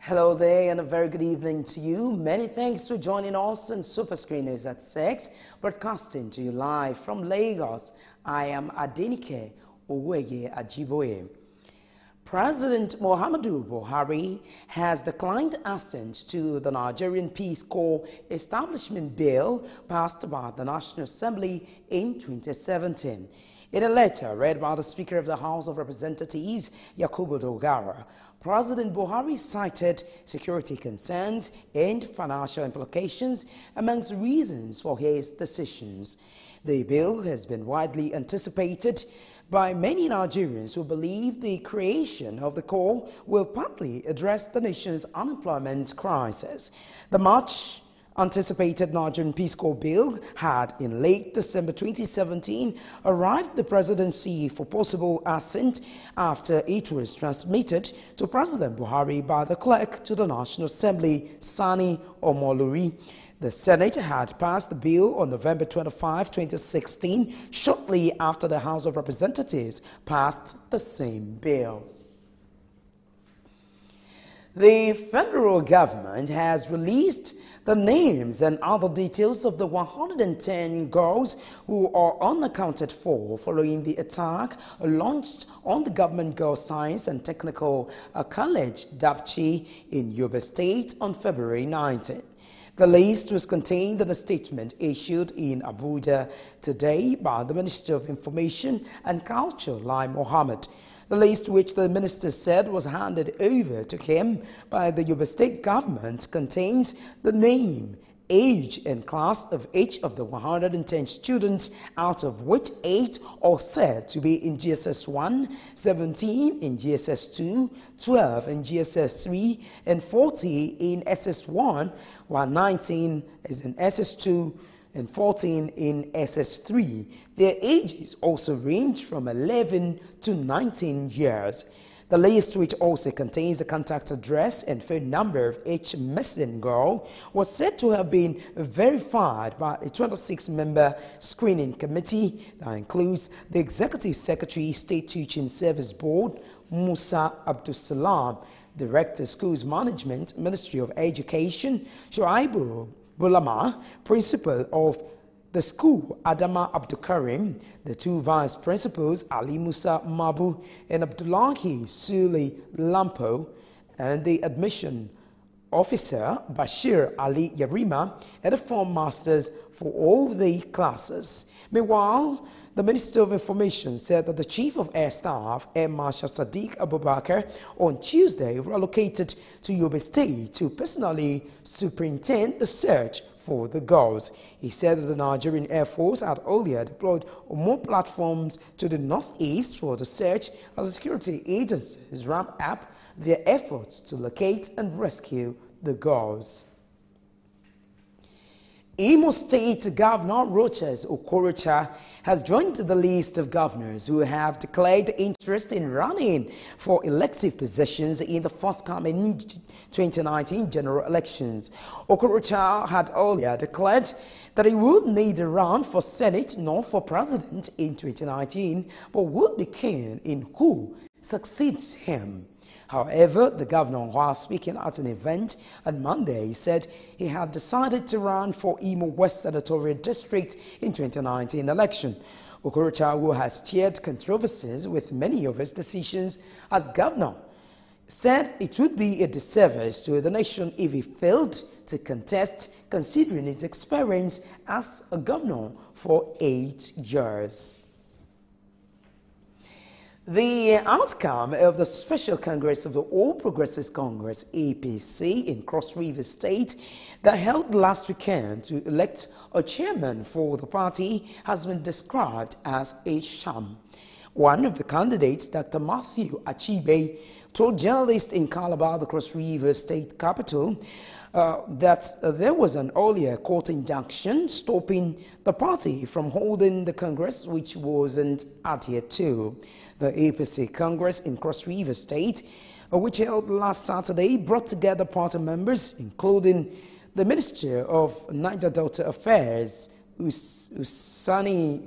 Hello there and a very good evening to you. Many thanks for joining us on Super Screeners at 6, broadcasting to you live from Lagos. I am Adenike Oweye Ajiboye. President Muhammadu Buhari has declined assent to the Nigerian Peace Corps Establishment Bill passed by the National Assembly in 2017. In a letter read by the Speaker of the House of Representatives, Yakubu Dogara, President Buhari cited security concerns and financial implications amongst reasons for his decisions. The bill has been widely anticipated by many Nigerians who believe the creation of the Corps will partly address the nation's unemployment crisis. The much anticipated Nigerian Peace Corps bill had in late December 2017 arrived the presidency for possible assent after it was transmitted to President Buhari by the clerk to the National Assembly, Sani Omolori. The Senate had passed the bill on November 25, 2016, shortly after the House of Representatives passed the same bill. The federal government has released the names and other details of the 110 girls who are unaccounted for following the attack launched on the Government Girls Science and Technical College, Dapchi, in Yobe State on February 19. The list was contained in a statement issued in Abuja today by the Minister of Information and Culture, Lai Mohammed. The list, which the minister said was handed over to him by the Yobe State government, contains the name, age, and class of each of the 110 students, out of which 8 are said to be in GSS 1, 17 in GSS 2, 12 in GSS 3, and 40 in SS 1, while 19 is in SS 2 and 14 in SS3. Their ages also range from 11 to 19 years. The list, which also contains the contact address and phone number of each missing girl, was said to have been verified by a 26-member screening committee that includes the Executive Secretary, State Teaching Service Board, Musa Abdulsalam, Director, Schools Management, Ministry of Education, Shuaibu Bulama, Principal of the school, Adama Abdukarim, the 2 vice principals, Ali Musa Mabu and Abdullahi Sule Lampo, and the admission officer, Bashir Ali Yarima, and the form masters for all the classes. Meanwhile, the Minister of Information said that the Chief of Air Staff, Air Marshal Sadiq Abubakar, on Tuesday relocated to Yobe State to personally superintend the search for the girls. He said that the Nigerian Air Force had earlier deployed more platforms to the northeast for the search as the security agencies ramped up their efforts to locate and rescue the girls. Imo State Governor Rochas Okorocha has joined the list of governors who have declared interest in running for elective positions in the forthcoming 2019 general elections. Okorocha had earlier declared that he would neither run for Senate nor for President in 2019, but would be keen in who succeeds him. However, the governor, while speaking at an event on Monday, said he had decided to run for Imo West Senatorial District in 2019 election. Okorocha, who has steered controversies with many of his decisions as governor, said it would be a disservice to the nation if he failed to contest, considering his experience as a governor for 8 years. The outcome of the Special Congress of the All Progressives Congress, APC, in Cross River State that held last weekend to elect a chairman for the party has been described as a sham. One of the candidates, Dr. Matthew Achibe, told journalists in Calabar, the Cross River State capital, that there was an earlier court injunction stopping the party from holding the Congress, which wasn't adhered to. The APC Congress in Cross River State, which held last Saturday, brought together party members, including the Minister of Niger Delta Affairs, Usani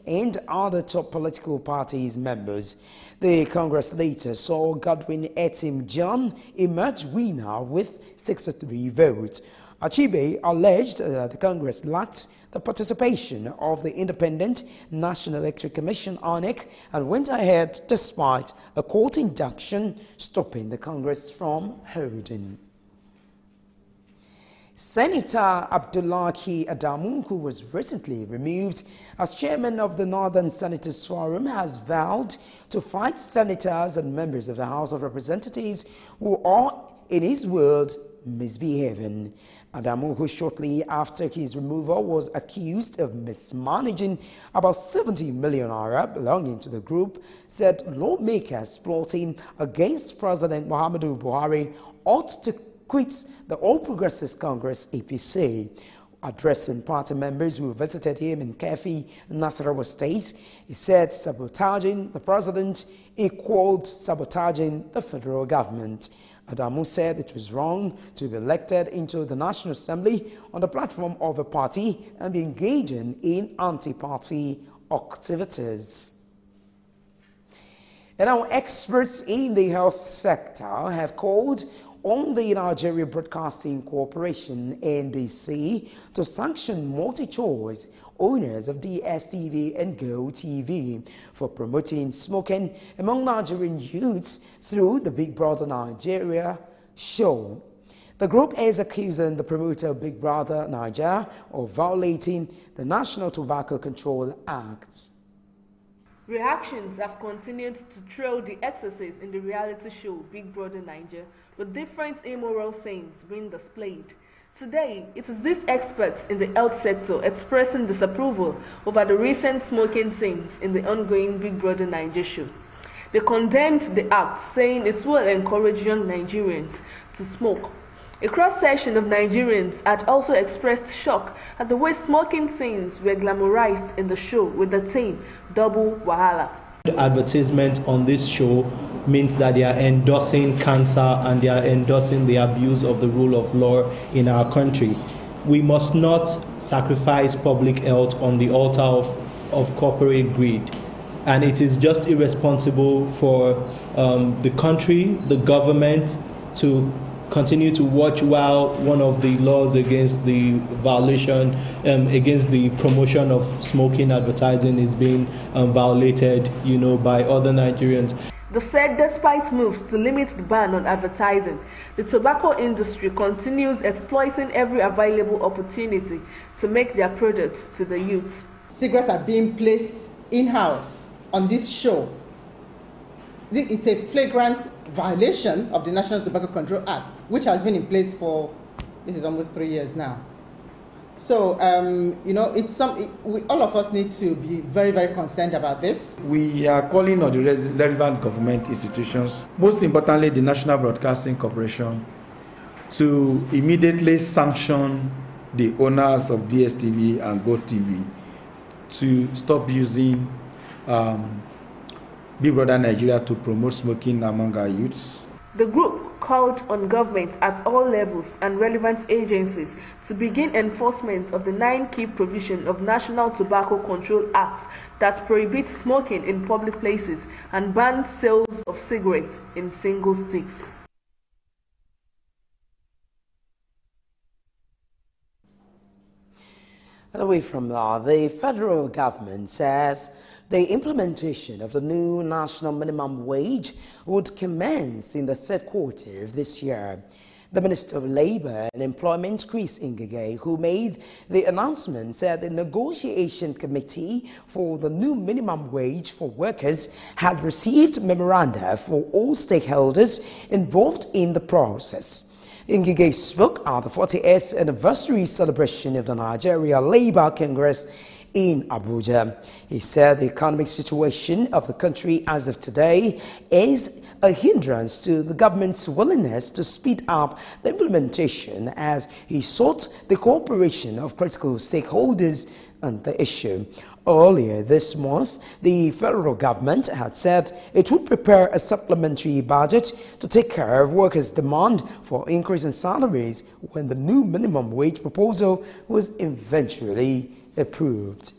and other top political parties members. The Congress later saw Godwin Etim John emerge winner with 63 votes. Achibe alleged that the Congress lacked the participation of the Independent National Electoral Commission (INEC) and went ahead despite a court injunction stopping the Congress from holding. Senator Abdullahi Adamu, who was recently removed as chairman of the Northern Senators Forum, has vowed to fight senators and members of the House of Representatives who are, in his words, misbehaving. Adamu, who shortly after his removal was accused of mismanaging about 70 million naira belonging to the group, said lawmakers plotting against President Muhammadu Buhari ought to quit the All Progressives Congress APC. Addressing party members who visited him in Kefi, Nasarawa State, he said sabotaging the president equaled sabotaging the federal government. Adamu said it was wrong to be elected into the National Assembly on the platform of a party and be engaging in anti-party activities. And now experts in the health sector have called on the Nigeria Broadcasting Corporation (NBC) to sanction multi-choice owners of DSTV and GoTV for promoting smoking among Nigerian youths through the Big Brother Nigeria show. The group is accusing the promoter Big Brother Nigeria of violating the National Tobacco Control Act. Reactions have continued to trail the excesses in the reality show Big Brother Nigeria, with different immoral scenes being displayed. Today, it is these experts in the health sector expressing disapproval over the recent smoking scenes in the ongoing Big Brother Nigeria show. They condemned the act, saying it will encourage young Nigerians to smoke. A cross-section of Nigerians had also expressed shock at the way smoking scenes were glamorized in the show with the theme Double Wahala. The advertisement on this show means that they are endorsing cancer and they are endorsing the abuse of the rule of law in our country. We must not sacrifice public health on the altar of corporate greed. And it is just irresponsible for the country, the government, to continue to watch while one of the laws against the violation, against the promotion of smoking advertising is being violated, by other Nigerians. They said despite moves to limit the ban on advertising, the tobacco industry continues exploiting every available opportunity to make their products to the youth. Cigarettes are being placed in-house on this show. It's a flagrant violation of the National Tobacco Control Act, which has been in place for, this is almost 3 years now. So, it's all of us need to be very, very concerned about this. We are calling on the relevant government institutions, most importantly the National Broadcasting Corporation, to immediately sanction the owners of DSTV and GoTV to stop using Big Brother Nigeria to promote smoking among our youths. The group called on government at all levels and relevant agencies to begin enforcement of the 9 key provisions of National Tobacco Control Act that prohibits smoking in public places and bans sales of cigarettes in single sticks. And away from that, the federal government says the implementation of the new national minimum wage would commence in the third quarter of this year. The Minister of Labour and Employment, Chris Ngige, who made the announcement, said the negotiation committee for the new minimum wage for workers had received memoranda for all stakeholders involved in the process. Ngige spoke at the 40th anniversary celebration of the Nigeria Labour Congress in Abuja. He said the economic situation of the country as of today is a hindrance to the government's willingness to speed up the implementation, as he sought the cooperation of critical stakeholders on the issue. Earlier this month, the federal government had said it would prepare a supplementary budget to take care of workers' demand for increase in salaries when the new minimum wage proposal was eventually approved.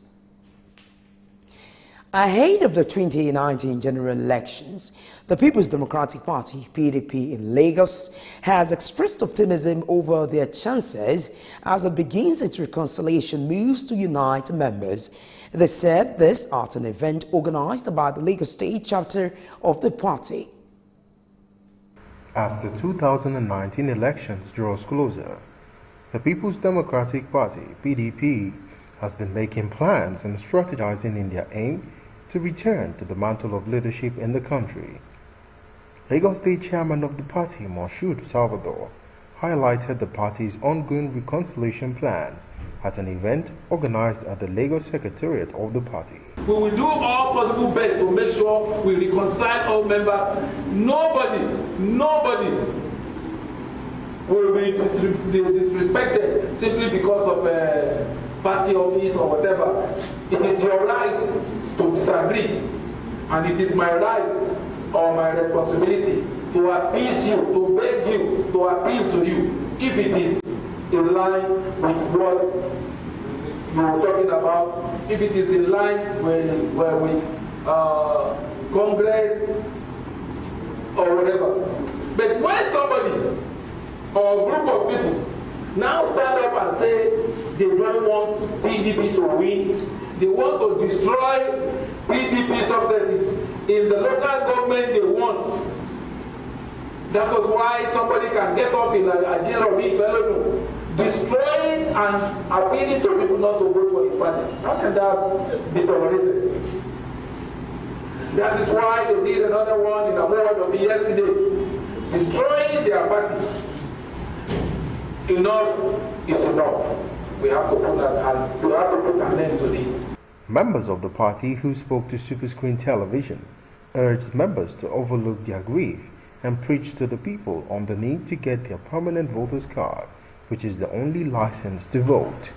Ahead of the 2019 general elections, the People's Democratic Party, PDP, in Lagos has expressed optimism over their chances as it begins its reconciliation moves to unite members. They said this at an event organized by the Lagos State chapter of the party. As the 2019 elections draws closer, the People's Democratic Party, PDP, has been making plans and strategizing in their aim to return to the mantle of leadership in the country. Lagos State Chairman of the party, Moshood Salvador, highlighted the party's ongoing reconciliation plans at an event organized at the Lagos Secretariat of the party. We will do all possible best to make sure we reconcile all members. Nobody will be disrespected simply because of party office or whatever. It is your right to disagree, and it is my right or my responsibility to appease you, to beg you, to appeal to you, if it is in line with what you were talking about, if it is in line with Congress or whatever. But when somebody or a group of people now stand up and say they don't want PDP to win, they want to destroy PDP successes in the local government they want. That was why somebody can get off in a general destroying and appealing to people not to vote for his party. How can that be tolerated? That is why they did another one in the world of yesterday, destroying their party. Enough is enough. We have to put an end to this. Members of the party who spoke to Superscreen Television urged members to overlook their grief and preach to the people on the need to get their permanent voters card, which is the only license to vote.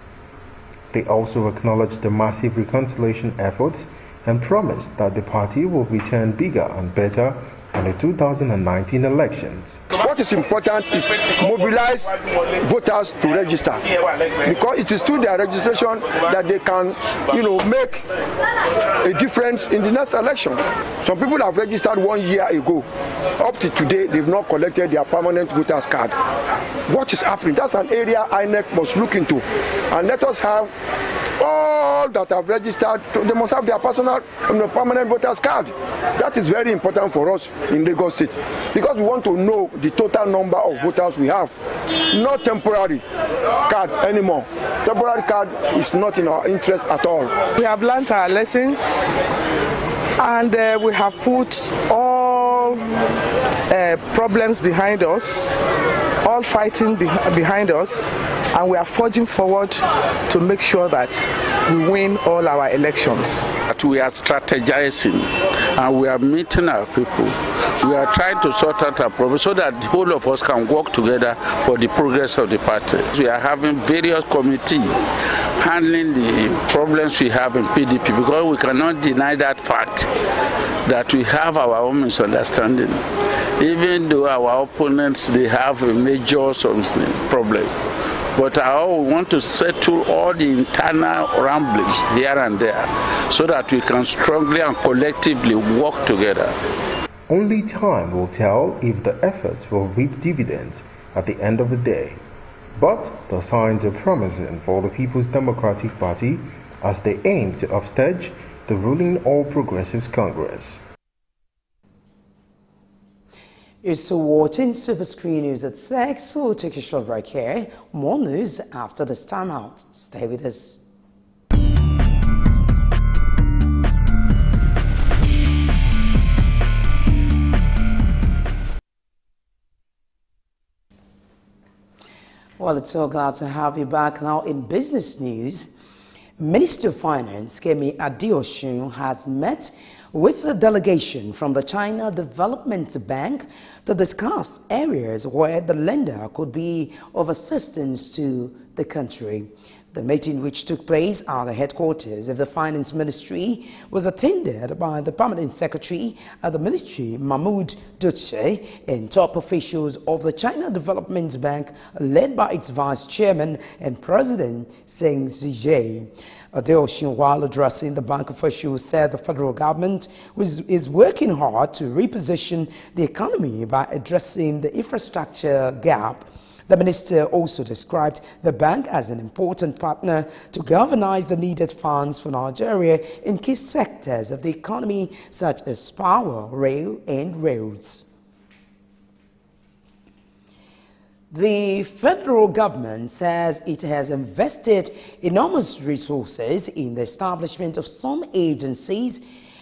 They also acknowledged the massive reconciliation efforts and promised that the party will return bigger and better in the 2019 elections. What is important is mobilize voters to register, because it is through their registration that they can, make a difference in the next election. Some people have registered 1 year ago. Up to today, they've not collected their permanent voters card. What is happening? That's an area INEC must look into, and let us have all that have registered, they must have their personal permanent voters card. That is very important for us in Lagos State, because we want to know the total number of voters we have, not temporary cards anymore. Temporary card is not in our interest at all. We have learned our lessons, and we have put all problems behind us, all fighting behind us, and we are forging forward to make sure that we win all our elections. We are strategizing and we are meeting our people. We are trying to sort out our problems so that the whole of us can work together for the progress of the party. We are having various committees handling the problems we have in PDP, because we cannot deny that fact that we have our own misunderstanding. Even though our opponents, they have a major problem. But I want to settle all the internal ramblings here and there so that we can strongly and collectively work together. Only time will tell if the efforts will reap dividends at the end of the day. But the signs are promising for the People's Democratic Party as they aim to upstage the ruling All Progressives Congress. You're still watching Superscreen News at 6, so we'll take a short break here. More news after this time out. Stay with us. Well, it's so glad to have you back now in business news. Minister of Finance, Kemi Adeosun, has met with a delegation from the China Development Bank to discuss areas where the lender could be of assistance to the country. The meeting, which took place at the headquarters of the Finance Ministry, was attended by the Permanent Secretary at the Ministry, Mahmoud Duce, and top officials of the China Development Bank, led by its Vice Chairman and President, Zheng Zijie. Adeosun, while addressing the bank officials, said the federal government is working hard to reposition the economy by addressing the infrastructure gap. The minister also described the bank as an important partner to galvanize the needed funds for Nigeria in key sectors of the economy such as power, rail, and roads. The federal government says it has invested enormous resources in the establishment of some agencies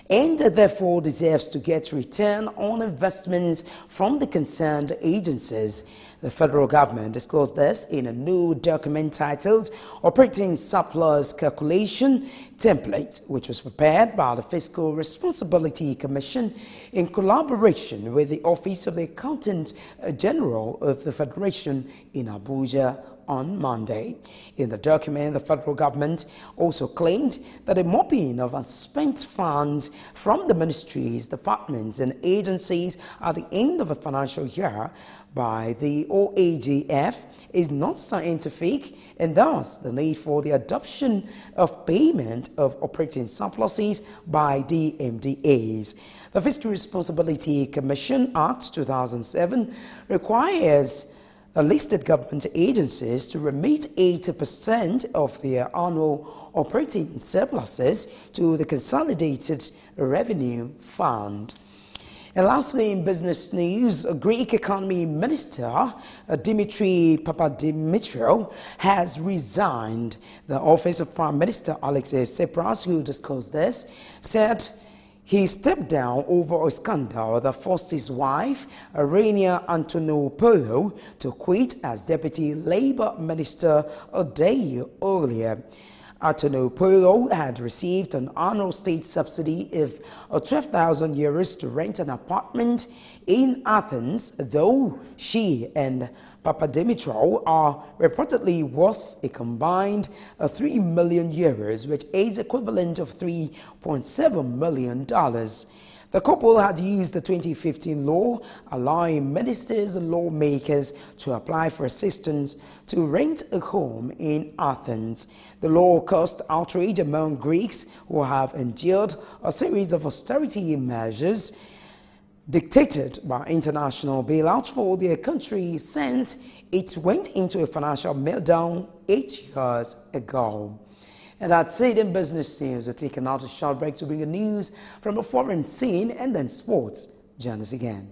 and therefore deserves to get return on investments from the concerned agencies. The federal government disclosed this in a new document titled Operating Surplus Calculation Template, which was prepared by the Fiscal Responsibility Commission in collaboration with the Office of the Accountant General of the Federation in Abuja on Monday. In the document, the federal government also claimed that a mopping of unspent funds from the ministries, departments, and agencies at the end of a financial year by the OAGF is not scientific, and thus the need for the adoption of payment of operating surpluses by DMDAs. The Fiscal Responsibility Commission Act 2007 requires listed government agencies to remit 80% of their annual operating surpluses to the Consolidated Revenue Fund. And lastly, in business news, Greek Economy Minister Dimitri Papadimitriou has resigned. The office of Prime Minister Alexis Tsipras, who disclosed this, said he stepped down over a scandal that forced his wife, Irenia Antonopoulou, to quit as Deputy Labour Minister a day earlier. Antonopoulou had received an annual state subsidy of 12,000 euros to rent an apartment in Athens, though she and Papadimitriou are reportedly worth a combined 3 million euros, which is equivalent of $3.7 million. The couple had used the 2015 law allowing ministers and lawmakers to apply for assistance to rent a home in Athens. The law caused outrage among Greeks who have endured a series of austerity measures dictated by international bailouts for their country since it went into a financial meltdown 8 years ago. And that's it in business news. We're taking out a short break to bring you news from a foreign scene and then sports. Join us again.